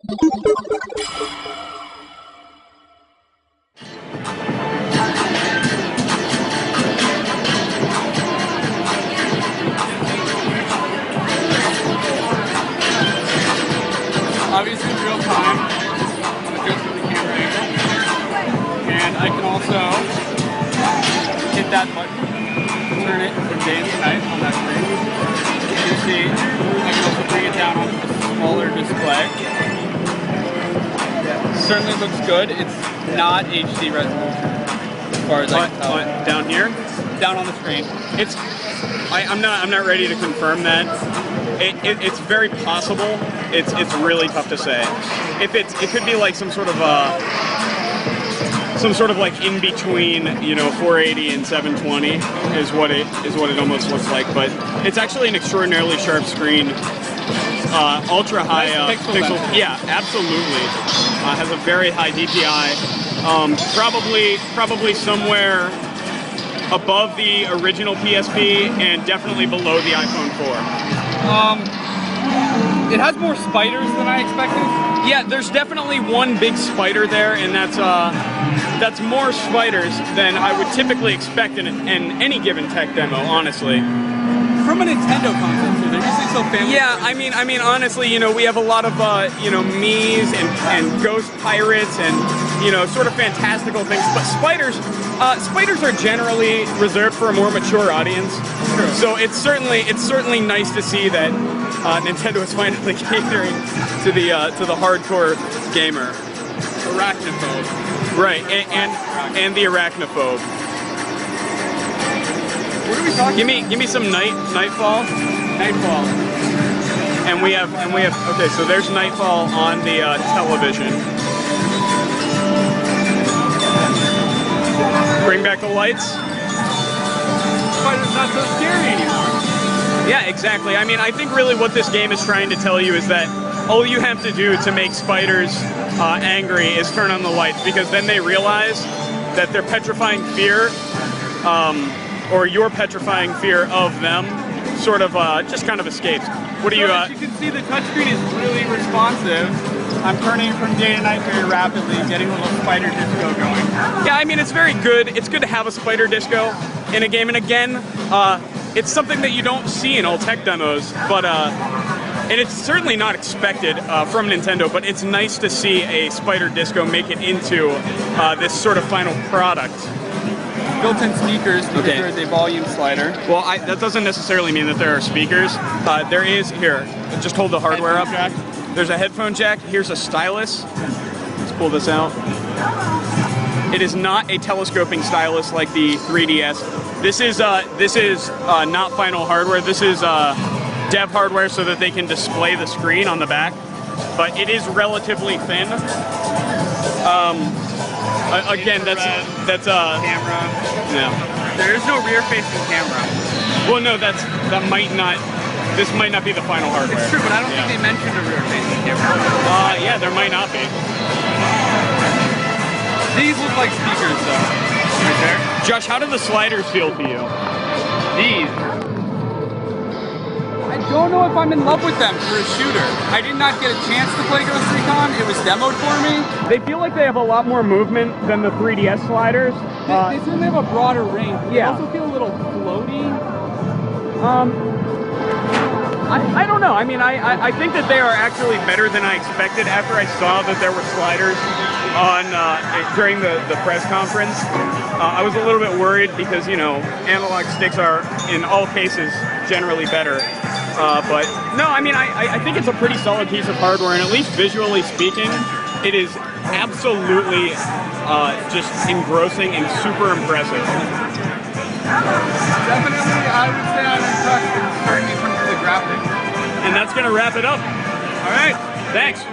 Obviously in real time, I'm adjusting the camera angle, and I can also hit that button, turn it from day to night on that screen. You can see I can also bring it down onto a smaller display. Certainly looks good. It's not HD resolution as far as I can tell. Down here? Down on the screen. It's. I'm not ready to confirm that. It's very possible. It's really tough to say. It could be like some sort of like in between, you know, 480 and 720 is what it almost looks like. But it's actually an extraordinarily sharp screen, ultra high pixels. Yeah, absolutely. Has a very high DPI. Probably somewhere above the original PSP and definitely below the iPhone 4. It has more spiders than I expected. Yeah, there's definitely one big spider there, and that's more spiders than I would typically expect in any given tech demo, honestly. From a Nintendo console, too. They're usually so family. Yeah, I mean, honestly, you know, we have a lot of, you know, Mii's and ghost pirates and, you know, sort of fantastical things. But spiders are generally reserved for a more mature audience. True. So it's certainly nice to see that Nintendo is finally catering to the hardcore gamer. Arachnophobe. Right, and the arachnophobe. What are we talking about? Give me some Nightfall. Nightfall. And we have okay, so there's Nightfall on the television. Bring back the lights. Spider's not so scary anymore. Yeah, exactly. I mean, I think really what this game is trying to tell you is that all you have to do to make spiders angry is turn on the lights, because then they realize that their petrifying fear, or your petrifying fear of them, sort of just kind of escapes. What do you? As you can see, the touchscreen is really responsive. I'm turning it from day to night very rapidly, getting a little spider disco going. Yeah, I mean, it's very good. It's good to have a spider disco in a game, and again, it's something that you don't see in all tech demos, but and it's certainly not expected from Nintendo, but it's nice to see a spider disco make it into this sort of final product. Built-in speakers, because there's a volume slider. Well, that doesn't necessarily mean that there are speakers. There is, here, just hold the hardware up. Jack. There's a headphone jack. Here's a stylus. Let's pull this out. It is not a telescoping stylus like the 3DS. This is not final hardware. This is dev hardware so that they can display the screen on the back. But it is relatively thin. Again, that's camera. No. There is no rear-facing camera. Well, no, this might not be the final hardware. It's true, but I don't think they mentioned a rear-facing camera. Yeah, there might not be. These look like speakers, though. Right there. Josh, how do the sliders feel to you? These. I don't know if I'm in love with them for a shooter. I did not get a chance to play Ghost Recon. It was demoed for me. They feel like they have a lot more movement than the 3DS sliders. They certainly have a broader range. They Yeah. also feel a little floaty. I don't know. I mean, I think that they are actually better than I expected after I saw that there were sliders on during the press conference. I was a little bit worried because, you know, analog sticks are, in all cases, generally better. But no, I mean, I think it's a pretty solid piece of hardware, and at least visually speaking, it is absolutely just engrossing and super impressive. Definitely, I would say I'm impressed, certainly in terms of the graphics. And that's going to wrap it up. All right, thanks.